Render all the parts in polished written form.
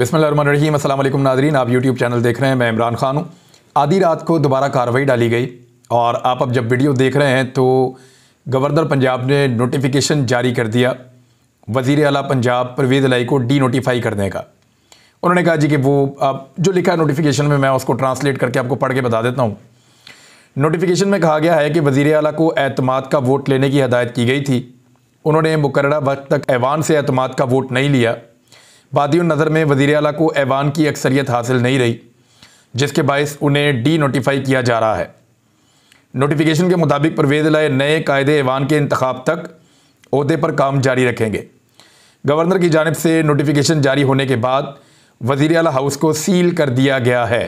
बिस्मिल्लाहिर्रहमानिर्रहीम। अस्सलाम वालेकुम नाज़रीन, आप यूट्यूब चैनल देख रहे हैं। मैं इमरान खान हूँ। आधी रात को दोबारा कार्रवाई डाली गई और आप अब जब वीडियो देख रहे हैं तो गवर्नर पंजाब ने नोटिफिकेशन जारी कर दिया वज़ीर आला पंजाब परवेज़ इलाही को डी नोटिफाई करने का। उन्होंने कहा जी कि वो जो लिखा है नोटिफिकेशन में, मैं उसको ट्रांसलेट करके आपको पढ़ के बता देता हूँ। नोटिफिकेशन में कहा गया है कि वज़ीर आला को एतमाद का वोट लेने की हदायत की गई थी। उन्होंने मुकर्ररा वक्त तक ऐवान से एतमाद का वोट नहीं लिया। बादियों नज़र में वज़ीर आला को ऐवान की अक्सरियत हासिल नहीं रही, जिसके बायस उन्हें डी नोटिफाई किया जा रहा है। नोटिफिकेशन के मुताबिक परवेज़ इलाही नए कायदे ऐवान के इंतखाब तक ओहदे पर काम जारी रखेंगे। गवर्नर की जानिब से नोटिफिकेशन जारी होने के बाद वज़ीर आला हाउस को सील कर दिया गया है।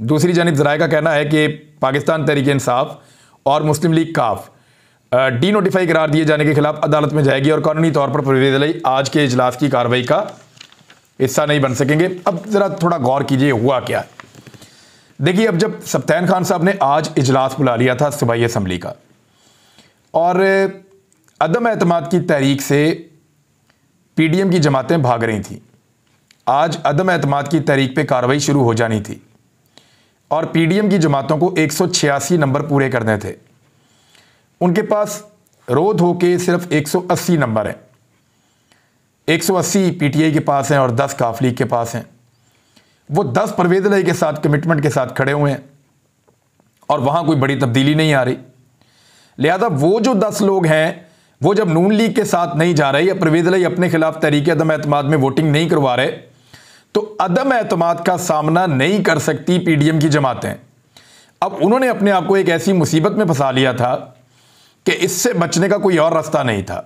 दूसरी जानिब ज़राए का कहना है कि पाकिस्तान तहरीक इंसाफ और मुस्लिम लीग काफ डी नोटिफाई करार दिए जाने के खिलाफ अदालत में जाएगी और कानूनी तौर पर परवेज़ इलाही आज के इजलास की कार्रवाई का हिस्सा नहीं बन सकेंगे। अब ज़रा थोड़ा गौर कीजिए हुआ क्या है। देखिए, अब जब सब्तैन खान साहब ने आज इजलास बुला लिया था सूबाई असम्बली का और अदम एतमाद की तहरीक से पीडीएम की जमातें भाग रही थीं। आज अदम एतमाद की तहरीक पे कार्रवाई शुरू हो जानी थी और पीडीएम की जमातों को 186 नंबर पूरे करने थे। उनके पास रोध होके सिर्फ 180 नंबर हैं। 180 पीटीआई के पास हैं और 10 काफ लीग के पास हैं। वो 10 परवेज़ इलाही के साथ कमिटमेंट के साथ खड़े हुए हैं और वहां कोई बड़ी तब्दीली नहीं आ रही। लिहाजा वो जो 10 लोग हैं वो जब नून लीग के साथ नहीं जा रहे या परवेज़ इलाही अपने खिलाफ तहरीक अदम एतमाद में वोटिंग नहीं करवा रहे, तो अदम एतमाद का सामना नहीं कर सकती पीडीएम की जमातें। अब उन्होंने अपने आप को एक ऐसी मुसीबत में फंसा लिया था कि इससे बचने का कोई और रास्ता नहीं था।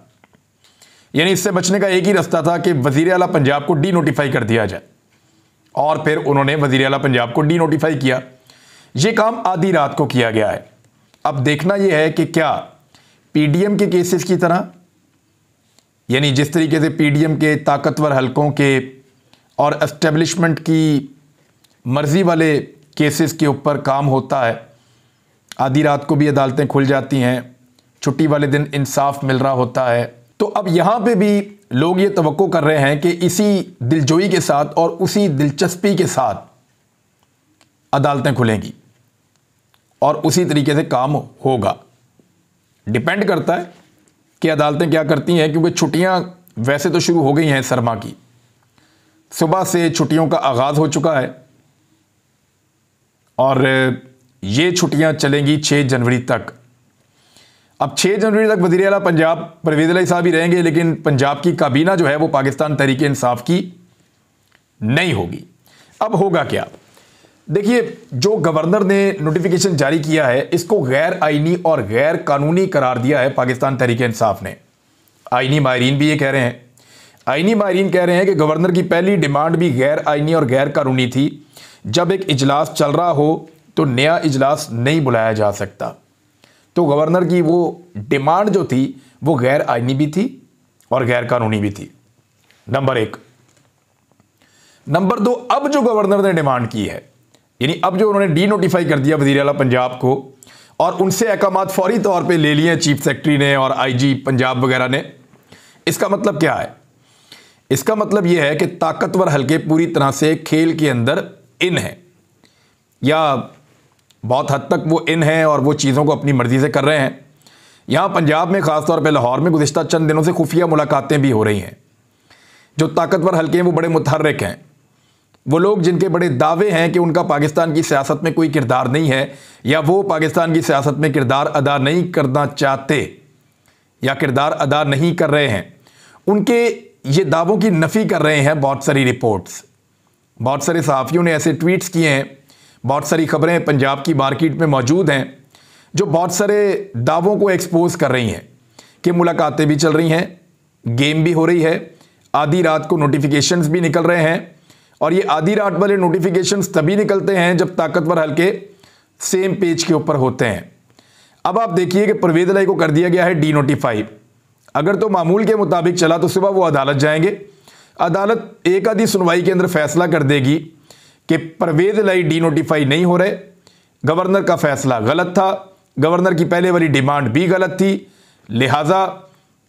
यानी इससे बचने का एक ही रास्ता था कि वज़ीर आला पंजाब को डी नोटिफाई कर दिया जाए और फिर उन्होंने वज़ीर आला पंजाब को डी नोटिफाई किया। यह काम आधी रात को किया गया है। अब देखना यह है कि क्या पीडीएम के केसेस की तरह, यानी जिस तरीके से पीडीएम के ताकतवर हलकों के और एस्टेब्लिशमेंट की मर्जी वाले केसेस के ऊपर काम होता है, आधी रात को भी अदालतें खुल जाती हैं, छुट्टी वाले दिन इंसाफ मिल रहा होता है, तो अब यहां पे भी लोग ये तवक्को कर रहे हैं कि इसी दिलजोई के साथ और उसी दिलचस्पी के साथ अदालतें खुलेंगी और उसी तरीके से काम होगा। डिपेंड करता है कि अदालतें क्या करती हैं, क्योंकि छुट्टियां वैसे तो शुरू हो गई हैं। सरमा की सुबह से छुट्टियों का आगाज हो चुका है और ये छुट्टियां चलेंगी 6 जनवरी तक। अब 6 जनवरी तक वज़ीर आला पंजाब परवेज़ इलाही साहब ही रहेंगे, लेकिन पंजाब की काबीना जो है वो पाकिस्तान तहरीक इंसाफ की नहीं होगी। अब होगा क्या? देखिए, जो गवर्नर ने नोटिफिकेशन जारी किया है इसको गैर आईनी और गैर कानूनी करार दिया है पाकिस्तान तहरीक इंसाफ ने। आईनी माहिरीन भी ये कह रहे हैं। आईनी माहिरीन कह रहे हैं कि गवर्नर की पहली डिमांड भी गैर आईनी और गैर कानूनी थी। जब एक इजलास चल रहा हो तो नया इजलास नहीं बुलाया जा सकता। तो गवर्नर की वो डिमांड जो थी वो गैर आईनी भी थी और गैर कानूनी भी थी, नंबर 1। नंबर 2, अब जो गवर्नर ने डिमांड की है, यानी अब जो उन्होंने डी नोटिफाई कर दिया वज़ीर आला पंजाब को और उनसे अहकामात फौरी तौर पे ले लिए चीफ सेक्रेटरी ने और आईजी पंजाब वगैरह ने, इसका मतलब क्या है? इसका मतलब यह है कि ताकतवर हल्के पूरी तरह से खेल के अंदर इन है, या बहुत हद तक वो इन है और वो चीज़ों को अपनी मर्जी से कर रहे हैं। यहाँ पंजाब में, ख़ासतौर पे लाहौर में गुज़िश्ता चंद दिनों से खुफिया मुलाकातें भी हो रही हैं। जो ताकतवर हल्के हैं वो बड़े मुतहर्रिक हैं। वो लोग जिनके बड़े दावे हैं कि उनका पाकिस्तान की सियासत में कोई किरदार नहीं है या वो पाकिस्तान की सियासत में किरदार अदा नहीं करना चाहते या किरदार अदा नहीं कर रहे हैं, उनके ये दावों की नफ़ी कर रहे हैं बहुत सारी रिपोर्ट्स। बहुत सारे सहाफ़ियों ने ऐसे ट्वीट्स किए हैं, बहुत सारी खबरें पंजाब की मार्केट में मौजूद हैं जो बहुत सारे दावों को एक्सपोज कर रही हैं कि मुलाकातें भी चल रही हैं, गेम भी हो रही है, आधी रात को नोटिफिकेशंस भी निकल रहे हैं। और ये आधी रात वाले नोटिफिकेशंस तभी निकलते हैं जब ताकतवर हल्के सेम पेज के ऊपर होते हैं। अब आप देखिए कि परवेज़ इलाही को कर दिया गया है डी नोटिफाई। अगर तो मामूल के मुताबिक चला तो सुबह वो अदालत जाएंगे। अदालत एक आधी सुनवाई के अंदर फैसला कर देगी कि परवेज़ इलाही डी नोटिफाई नहीं हो रहे, गवर्नर का फैसला गलत था, गवर्नर की पहले वाली डिमांड भी गलत थी, लिहाजा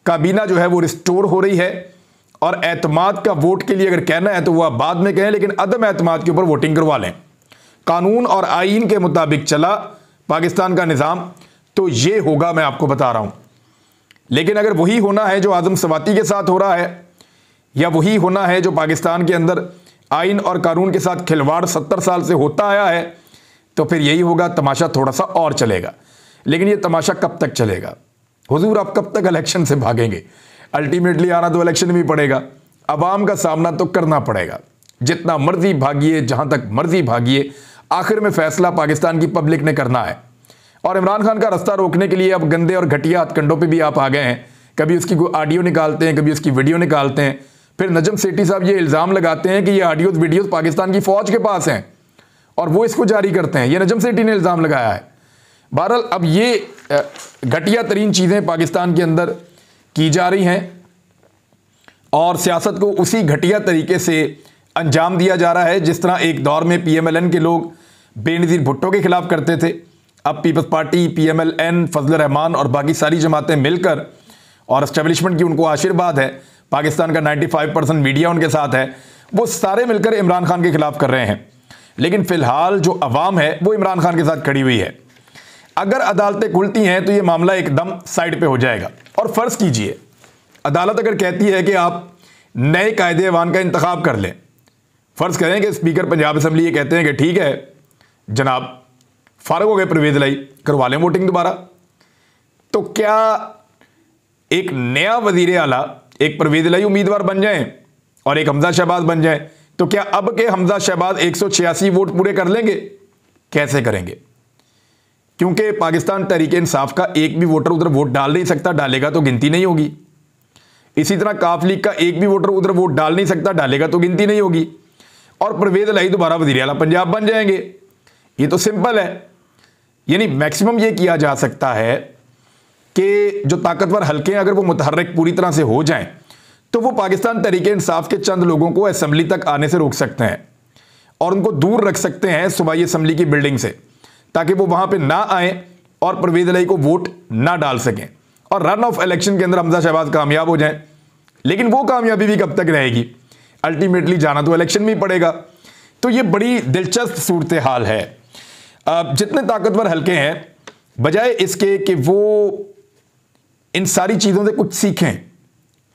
काबीना जो है वो रिस्टोर हो रही है और एतमाद का वोट के लिए अगर कहना है तो वह बाद में कहें, लेकिन अदम एतमाद के ऊपर वोटिंग करवा लें। कानून और आईन के मुताबिक चला पाकिस्तान का निज़ाम तो ये होगा, मैं आपको बता रहा हूं। लेकिन अगर वही होना है जो आज़म सवाती के साथ हो रहा है, या वही होना है जो पाकिस्तान के अंदर आइन और कानून के साथ खिलवाड़ 70 साल से होता आया है, तो फिर यही होगा, तमाशा थोड़ा सा और चलेगा। लेकिन ये तमाशा कब तक चलेगा? हुजूर, आप कब तक इलेक्शन से भागेंगे? अल्टीमेटली आना तो इलेक्शन में ही पड़ेगा, अवाम का सामना तो करना पड़ेगा। जितना मर्जी भागिए, जहां तक मर्जी भागिए, आखिर में फैसला पाकिस्तान की पब्लिक ने करना है। और इमरान खान का रास्ता रोकने के लिए अब गंदे और घटिया हथकंडों पे भी आप आ गए हैं। कभी उसकी कोई ऑडियो निकालते हैं, कभी उसकी वीडियो निकालते हैं, फिर नजम सेठी साहब ये इल्ज़ाम लगाते हैं कि ये ऑडियोज वीडियोज पाकिस्तान की फौज के पास हैं और वो इसको जारी करते हैं। ये नजम सेठी ने इल्ज़ाम लगाया है। बहरहाल अब ये घटिया तरीन चीज़ें पाकिस्तान के अंदर की जा रही हैं और सियासत को उसी घटिया तरीके से अंजाम दिया जा रहा है जिस तरह एक दौर में PMLN के लोग बेनज़ीर भुट्टो के खिलाफ करते थे। अब पीपल्स पार्टी, PMLN, फजल रहमान और बाकी सारी जमातें मिलकर, और एस्टेब्लिशमेंट की उनको आशीर्वाद है, पाकिस्तान का 95% मीडिया उनके साथ है, वो सारे मिलकर इमरान खान के खिलाफ कर रहे हैं। लेकिन फिलहाल जो अवाम है वो इमरान खान के साथ खड़ी हुई है। अगर अदालतें खुलती हैं तो ये मामला एकदम साइड पे हो जाएगा। और फर्ज कीजिए अदालत अगर कहती है कि आप नए कायदे ऐवान का इंतखाब कर लें, फर्ज करें कि स्पीकर पंजाब असम्बली ये कहते हैं कि ठीक है जनाब, फारग हो गए परवेज इलाही, करवा लें वोटिंग दोबारा, तो क्या एक नया वजीर आला, एक परवेज इलाही उम्मीदवार बन जाएं और एक हमजा शहबाज बन जाएं, तो क्या अब के हमजा शहबाज 186 वोट पूरे कर लेंगे? कैसे करेंगे? क्योंकि पाकिस्तान तहरीक इंसाफ का एक भी वोटर उधर वोट डाल नहीं सकता, डालेगा तो गिनती नहीं होगी। इसी तरह काफ लीग का एक भी वोटर उधर वोट डाल नहीं सकता, डालेगा तो गिनती नहीं होगी। और परवेज इलाही दोबारा वजीर आला पंजाब बन जाएंगे। ये तो सिंपल है। यानी मैक्सिमम ये किया जा सकता है कि जो ताकतवर हल्के हैं अगर वो मुतहर्रिक पूरी तरह से हो जाएं तो वो पाकिस्तान तहरीक इंसाफ के चंद लोगों को असेंबली तक आने से रोक सकते हैं और उनको दूर रख सकते हैं सूबाई असेंबली की बिल्डिंग से, ताकि वो वहां पे ना आए और परवेज इलाही को वोट ना डाल सकें और रन ऑफ इलेक्शन के अंदर हमजा शहबाज कामयाब हो जाएं। लेकिन वो कामयाबी भी कब तक रहेगी? अल्टीमेटली जाना तो इलेक्शन में ही पड़ेगा। तो ये बड़ी दिलचस्प सूरत हाल है। जितने ताकतवर हल्के हैं, बजाय इसके कि वो इन सारी चीज़ों से कुछ सीखें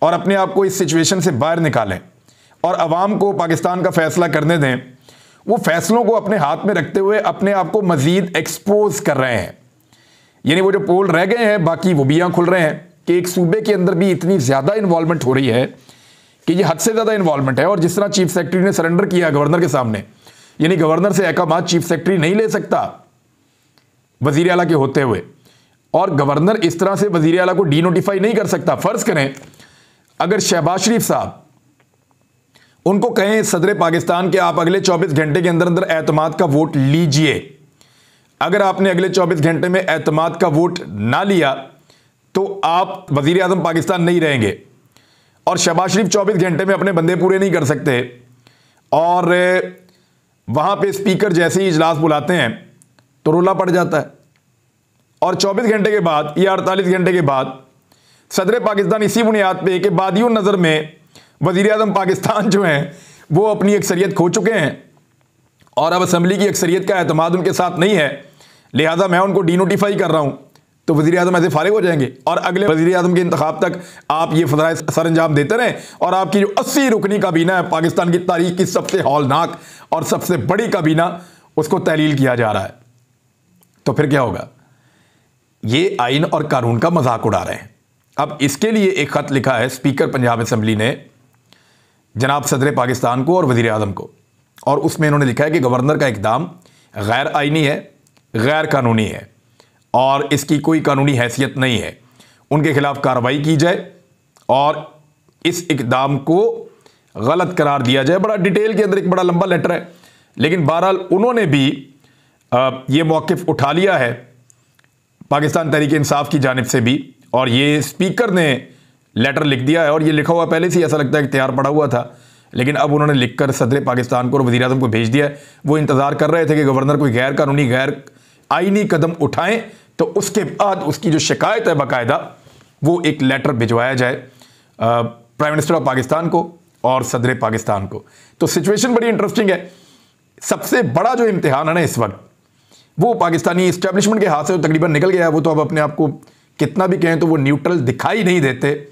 और अपने आप को इस सिचुएशन से बाहर निकालें और अवाम को पाकिस्तान का फैसला करने दें, वो फैसलों को अपने हाथ में रखते हुए अपने आप को मजीद एक्सपोज कर रहे हैं। यानी वो जो पोल रह गए हैं बाकी वो भी यहाँ खुल रहे हैं कि एक सूबे के अंदर भी इतनी ज़्यादा इन्वॉल्वमेंट हो रही है कि ये हद से ज़्यादा इन्वॉल्वमेंट है। और जिस तरह चीफ सेक्रेटरी ने सरेंडर किया गवर्नर के सामने, यानी गवर्नर से अहकाम चीफ सेक्रेटरी नहीं ले सकता वजीर आला के होते हुए, और गवर्नर इस तरह से वजीर आला को डीनोटिफाई नहीं कर सकता। फर्ज करें अगर शहबाज शरीफ साहब उनको कहें सदर पाकिस्तान के आप अगले 24 घंटे के अंदर अंदर एतमाद का वोट लीजिए, अगर आपने अगले 24 घंटे में एतमाद का वोट ना लिया तो आप वजीर आजम पाकिस्तान नहीं रहेंगे, और शहबाज शरीफ 24 घंटे में अपने बंदे पूरे नहीं कर सकते, और वहां पे स्पीकर जैसे ही इजलास बुलाते हैं तो रोला पड़ जाता है, और 24 घंटे के बाद या 48 घंटे के बाद सदर पाकिस्तान इसी बुनियाद पे कि बादियों नज़र में वज़ीर आज़म पाकिस्तान जो हैं वो अपनी अक्सरियत खो चुके हैं और अब असम्बली की अक्सरियत का एतमाद उनके साथ नहीं है, लिहाजा मैं उनको डीनोटिफाई कर रहा हूँ, तो वज़ीर आज़म ऐसे फारिग हो जाएंगे और अगले वज़ीर आज़म के इंतखाब तक आप ये फतराए सर अंजाम देते रहें और आपकी जो 80 रुकनी काबीना है, पाकिस्तान की तारीख की सबसे हौलनाक और सबसे बड़ी काबीना, उसको तहलील किया जा रहा है। तो फिर क्या होगा? ये आइन और कानून का मजाक उड़ा रहे हैं। अब इसके लिए एक ख़त लिखा है स्पीकर पंजाब असम्बली ने जनाब सदर पाकिस्तान को और वज़ीर आज़म को, और उसमें इन्होंने लिखा है कि गवर्नर का इक़दाम गैर आइनी है, गैर कानूनी है और इसकी कोई कानूनी हैसियत नहीं है, उनके खिलाफ कार्रवाई की जाए और इस इक़दाम को गलत करार दिया जाए। बड़ा डिटेल के अंदर एक बड़ा लंबा लेटर है, लेकिन बहरहाल उन्होंने भी ये मौक़िफ़ उठा लिया है पाकिस्तान तहरीक इंसाफ की जानिब से भी, और ये स्पीकर ने लेटर लिख दिया है और ये लिखा हुआ पहले से ही ऐसा लगता है कि तैयार पड़ा हुआ था, लेकिन अब उन्होंने लिखकर सदर पाकिस्तान को और वज़ीर आज़म को भेज दिया है। वो इंतज़ार कर रहे थे कि गवर्नर कोई गैर कानूनी गैर आइनी कदम उठाएं तो उसके बाद उसकी जो शिकायत है बाकायदा वो एक लेटर भिजवाया जाए प्राइम मिनिस्टर ऑफ पाकिस्तान को और सदर पाकिस्तान को। तो सिचुएशन बड़ी इंटरेस्टिंग है। सबसे बड़ा जो इम्तिहान है ना इस वक्त, वो पाकिस्तानी इस्टेब्लिशमेंट के हाथ से तो तकरीबन निकल गया है। वो तो अब अपने आप को कितना भी कहें तो वो न्यूट्रल दिखाई नहीं देते,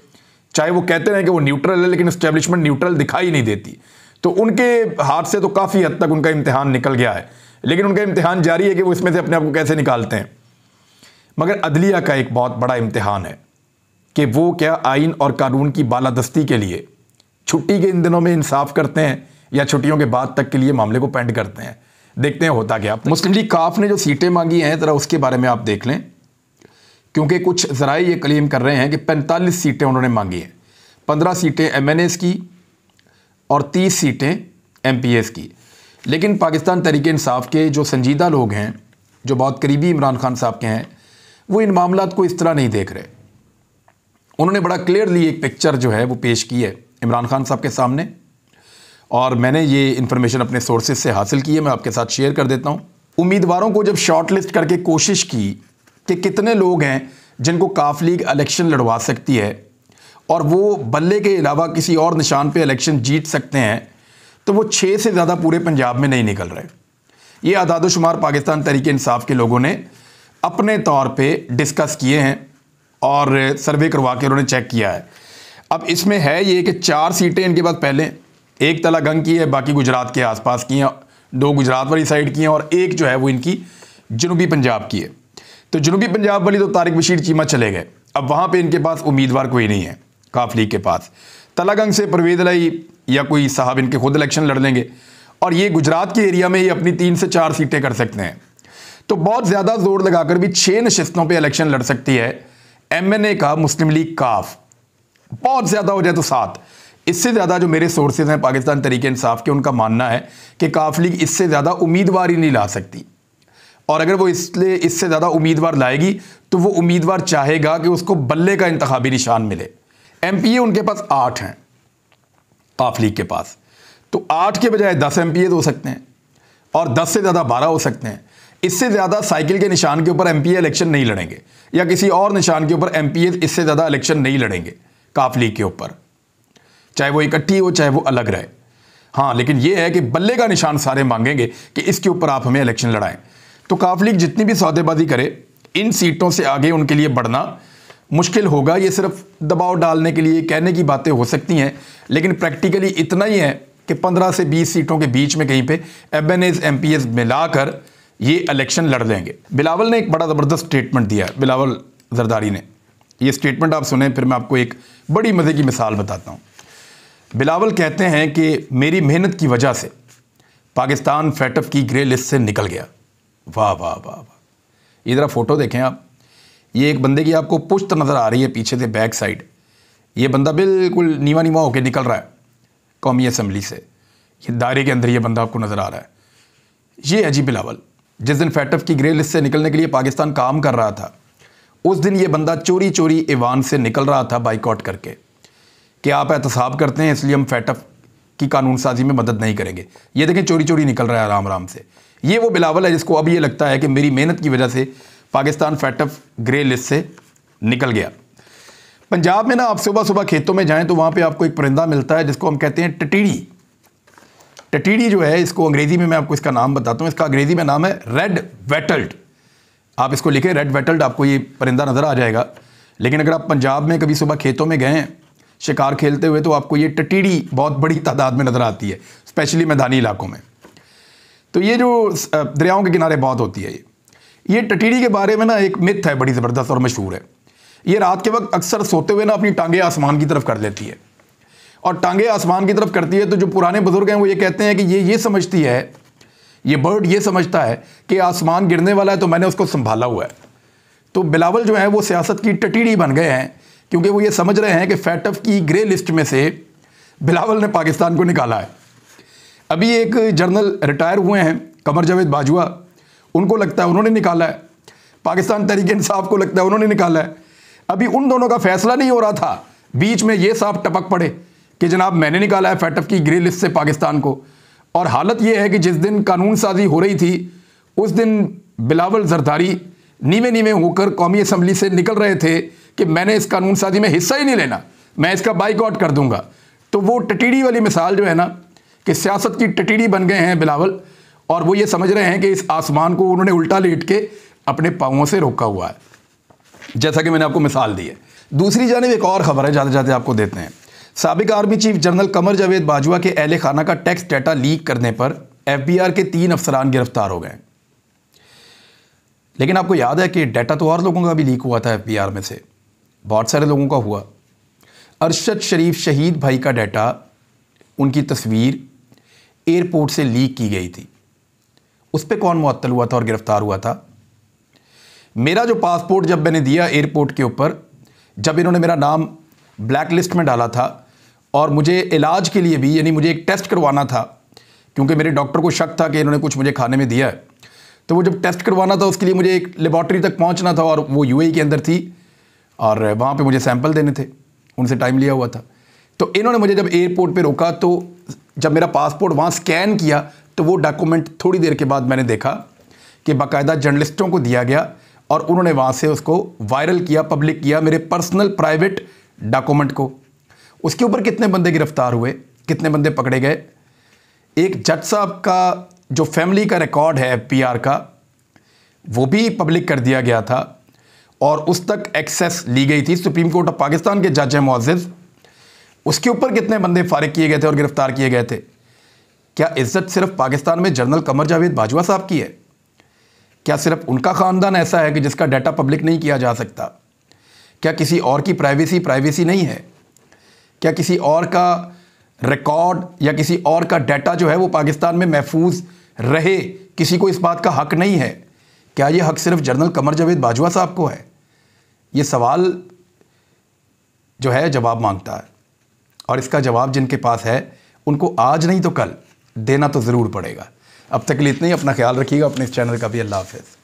चाहे वो कहते हैं कि वो न्यूट्रल है, लेकिन इस्टेब्लिशमेंट न्यूट्रल दिखाई नहीं देती। तो उनके हाथ से तो काफ़ी हद तक उनका इम्तिहान निकल गया है, लेकिन उनका इम्तिहान जारी है कि वो इसमें से अपने आप को कैसे निकालते हैं। मगर अदलिया का एक बहुत बड़ा इम्तिहान है कि वो क्या आइन और कानून की बालादस्ती के लिए छुट्टी के इन दिनों में इंसाफ करते हैं या छुट्टियों के बाद तक के लिए मामले को पेंड करते हैं। देखते हैं होता क्या। मुस्लिम लीग काफ ने जो सीटें मांगी हैं ज़रा उसके बारे में आप देख लें, क्योंकि कुछ ज़राए ये क्लेम कर रहे हैं कि 45 सीटें उन्होंने मांगी हैं। 15 सीटें MNAs की और 30 सीटें MPAs की। लेकिन पाकिस्तान तहरीक इंसाफ के जो संजीदा लोग हैं, जो बहुत करीबी इमरान खान साहब के हैं, वो इन मामलात को इस तरह नहीं देख रहे। उन्होंने बड़ा क्लियरली एक पिक्चर जो है वो पेश की है इमरान खान साहब के सामने, और मैंने ये इन्फॉर्मेशन अपने सोर्सेज से हासिल की है, मैं आपके साथ शेयर कर देता हूँ। उम्मीदवारों को जब शॉर्ट लिस्ट करके कोशिश की कि कितने लोग हैं जिनको काफ लीग इलेक्शन लड़वा सकती है और वो बल्ले के अलावा किसी और निशान पे इलेक्शन जीत सकते हैं, तो वो 6 से ज़्यादा पूरे पंजाब में नहीं निकल रहे। ये आदादोशुमार पाकिस्तान तहरीक इंसाफ के लोगों ने अपने तौर पे डिस्कस किए हैं और सर्वे करवा के उन्होंने चेक किया है। अब इसमें है ये कि 4 सीटें इनके पास पहले, एक तलागंग की है, बाकी गुजरात के आसपास की हैं, 2 गुजरात वाली साइड की हैं और एक जो है वो इनकी जनूबी पंजाब की है। तो जनूबी पंजाब वाली तो तारिक बशीर चीमा चले गए, अब वहाँ पे इनके पास उम्मीदवार कोई नहीं है काफ लीग के पास। तलागंग से परवेज़ इलाही या कोई साहब इनके खुद इलेक्शन लड़ लेंगे, और ये गुजरात के एरिया में ये अपनी 3 से 4 सीटें कर सकते हैं। तो बहुत ज़्यादा जोर लगाकर भी 6 नशिस्तों पर इलेक्शन लड़ सकती है MNA का मुस्लिम लीग काफ। बहुत ज़्यादा हो जाए तो 7। इससे ज़्यादा जो मेरे सोर्सेज हैं पाकिस्तान तहरीक इंसाफ के, उनका मानना है कि काफ लीग इससे ज़्यादा उम्मीदवार ही नहीं ला सकती, और अगर वो इसलिए इससे ज़्यादा उम्मीदवार लाएगी तो वो उम्मीदवार चाहेगा कि उसको बल्ले का इंतखाबी निशान मिले। MPA उनके पास 8 हैं काफ लीग के पास, तो 8 के बजाय 10 MPA हो सकते हैं और 10 से ज़्यादा 12 हो सकते हैं। इससे ज़्यादा साइकिल के निशान के ऊपर MPA इलेक्शन नहीं लड़ेंगे, या किसी और निशान के ऊपर MPA इससे ज़्यादा इलेक्शन नहीं लड़ेंगे काफ लीग के ऊपर, चाहे वो इकट्ठी हो चाहे वो अलग रहे। हाँ, लेकिन ये है कि बल्ले का निशान सारे मांगेंगे कि इसके ऊपर आप हमें इलेक्शन लड़ाएं। तो काफ लीग जितनी भी सौदेबाजी करे, इन सीटों से आगे उनके लिए बढ़ना मुश्किल होगा। ये सिर्फ दबाव डालने के लिए कहने की बातें हो सकती हैं, लेकिन प्रैक्टिकली इतना ही है कि 15 से 20 सीटों के बीच में कहीं पे MNAs MPAs मिलाकर ये इलेक्शन लड़ लेंगे। बिलावल ने एक बड़ा ज़बरदस्त स्टेटमेंट दिया है, बिलावल जरदारी ने। ये स्टेटमेंट आप सुने, फिर मैं आपको एक बड़ी मज़े की मिसाल बताता हूँ। बिलावल कहते हैं कि मेरी मेहनत की वजह से पाकिस्तान FATF की ग्रे लिस्ट से निकल गया। वाह वाह वाह वाह। इधर फ़ोटो देखें आप, ये एक बंदे की आपको पुश्त नज़र आ रही है पीछे से, बैक साइड। ये बंदा बिल्कुल नीवा नीवा होकर निकल रहा है कौमी असम्बली से, ये दायरे के अंदर ये बंदा आपको नज़र आ रहा है। ये है जी बिलावल। जिस दिन FATF की ग्रे लिस्ट से निकलने के लिए पाकिस्तान काम कर रहा था, उस दिन ये बंदा चोरी चोरी ईवान से निकल रहा था बाइकआउट करके कि आप एहतसाब करते हैं इसलिए हम FATF की कानून साजी में मदद नहीं करेंगे। ये देखें चोरी चोरी निकल रहा है आराम आराम से। ये वो बिलावल है जिसको अब ये लगता है कि मेरी मेहनत की वजह से पाकिस्तान FATF ग्रे लिस्ट से निकल गया। पंजाब में ना आप सुबह सुबह खेतों में जाएं तो वहाँ पे आपको एक परिंदा मिलता है जिसको हम कहते हैं टटीड़ी। टटीड़ी जो है, इसको अंग्रेज़ी में मैं आपको इसका नाम बताता हूँ। इसका अंग्रेज़ी में नाम है रेड वेटल्ड। आप इसको लिखें रेड वेटल्ड, आपको ये परिंदा नज़र आ जाएगा। लेकिन अगर आप पंजाब में कभी सुबह खेतों में गए हैं शिकार खेलते हुए, तो आपको ये टटीड़ी बहुत बड़ी तादाद में नज़र आती है, स्पेशली मैदानी इलाकों में। तो ये जो दरियाओं के किनारे बहुत होती है, ये टटीड़ी के बारे में ना एक मिथ है बड़ी ज़बरदस्त और मशहूर है। ये रात के वक्त अक्सर सोते हुए ना अपनी टांगें आसमान की तरफ कर लेती है, और टांगें आसमान की तरफ करती है तो जो पुराने बुजुर्ग हैं वो ये कहते हैं कि ये समझती है, ये बर्ड ये समझता है कि आसमान गिरने वाला है तो मैंने उसको संभाला हुआ है। तो बिलावल जो है वो सियासत की टटीड़ी बन गए हैं, क्योंकि वो ये समझ रहे हैं कि FATF की ग्रे लिस्ट में से बिलावल ने पाकिस्तान को निकाला है। अभी एक जर्नल रिटायर हुए हैं कमर जावेद बाजवा, उनको लगता है उन्होंने निकाला है। पाकिस्तान तहरीक इंसाफ को लगता है उन्होंने निकाला है। अभी उन दोनों का फैसला नहीं हो रहा था, बीच में ये साफ टपक पड़े कि जनाब मैंने निकाला है FATF की ग्रे लिस्ट से पाकिस्तान को। और हालत ये है कि जिस दिन कानून साजी हो रही थी उस दिन बिलावल जरदारी नीवे नीवे होकर कौमी असम्बली से निकल रहे थे कि मैंने इस कानून साजी में हिस्सा ही नहीं लेना, मैं इसका बाइकआउट कर दूंगा। तो वो टटीडी वाली मिसाल जो है ना कि सियासत की टटीडी बन गए हैं बिलावल, और वो ये समझ रहे हैं कि इस आसमान को उन्होंने उल्टा लेट के अपने पाँवों से रोका हुआ है, जैसा कि मैंने आपको मिसाल दी है। दूसरी जानिब एक और खबर है, जाते जाते आपको देते हैं। साबिक army chief general Qamar Javed Bajwa के अहले खाना का टैक्स डाटा लीक करने पर FBI के 3 अफसरान गिरफ्तार हो गए। लेकिन आपको याद है कि डाटा तो और लोगों का भी लीक हुआ था FBI में से, बहुत सारे लोगों का हुआ। अरशद शरीफ शहीद भाई का डाटा, उनकी तस्वीर एयरपोर्ट से लीक की गई थी। उस पर कौन मुअत्तल हुआ था और गिरफ्तार हुआ था? मेरा जो पासपोर्ट जब मैंने दिया एयरपोर्ट के ऊपर, जब इन्होंने मेरा नाम ब्लैक लिस्ट में डाला था और मुझे इलाज के लिए भी, यानी मुझे एक टेस्ट करवाना था, क्योंकि मेरे डॉक्टर को शक था कि इन्होंने कुछ मुझे खाने में दिया है, तो वो जब टेस्ट करवाना था उसके लिए मुझे एक लेबॉर्ट्री तक पहुंचना था और वो UAE के अंदर थी और वहाँ पे मुझे सैंपल देने थे, उनसे टाइम लिया हुआ था। तो इन्होंने मुझे जब एयरपोर्ट पे रोका, तो जब मेरा पासपोर्ट वहाँ स्कैन किया तो वो डॉक्यूमेंट थोड़ी देर के बाद मैंने देखा कि बाकायदा जर्नलिस्टों को दिया गया और उन्होंने वहाँ से उसको वायरल किया, पब्लिक किया, मेरे पर्सनल प्राइवेट डॉक्यूमेंट को। उसके ऊपर कितने बंदे गिरफ्तार हुए, कितने बंदे पकड़े गए? एक जज साहब का जो फैमिली का रिकॉर्ड है PR का, वो भी पब्लिक कर दिया गया था और उस तक एक्सेस ली गई थी। सुप्रीम कोर्ट ऑफ पाकिस्तान के जज हैं मुअज़्ज़िज़, उसके ऊपर कितने बंदे फारिग किए गए थे और गिरफ्तार किए गए थे? क्या इज्जत सिर्फ पाकिस्तान में जनरल कमर जावेद बाजवा साहब की है? क्या सिर्फ उनका ख़ानदान ऐसा है कि जिसका डाटा पब्लिक नहीं किया जा सकता? क्या किसी और की प्राइवेसी नहीं है? क्या किसी और का रिकॉर्ड या किसी और का डाटा जो है वो पाकिस्तान में महफूज रहे, किसी को इस बात का हक नहीं है? क्या ये हक सिर्फ जनरल कमर जावेद बाजवा साहब को है? ये सवाल जो है जवाब मांगता है, और इसका जवाब जिनके पास है उनको आज नहीं तो कल देना तो ज़रूर पड़ेगा। अब तक के लिए इतना ही। अपना ख्याल रखिएगा, अपने इस चैनल का भी। अल्लाह हाफ़िज़।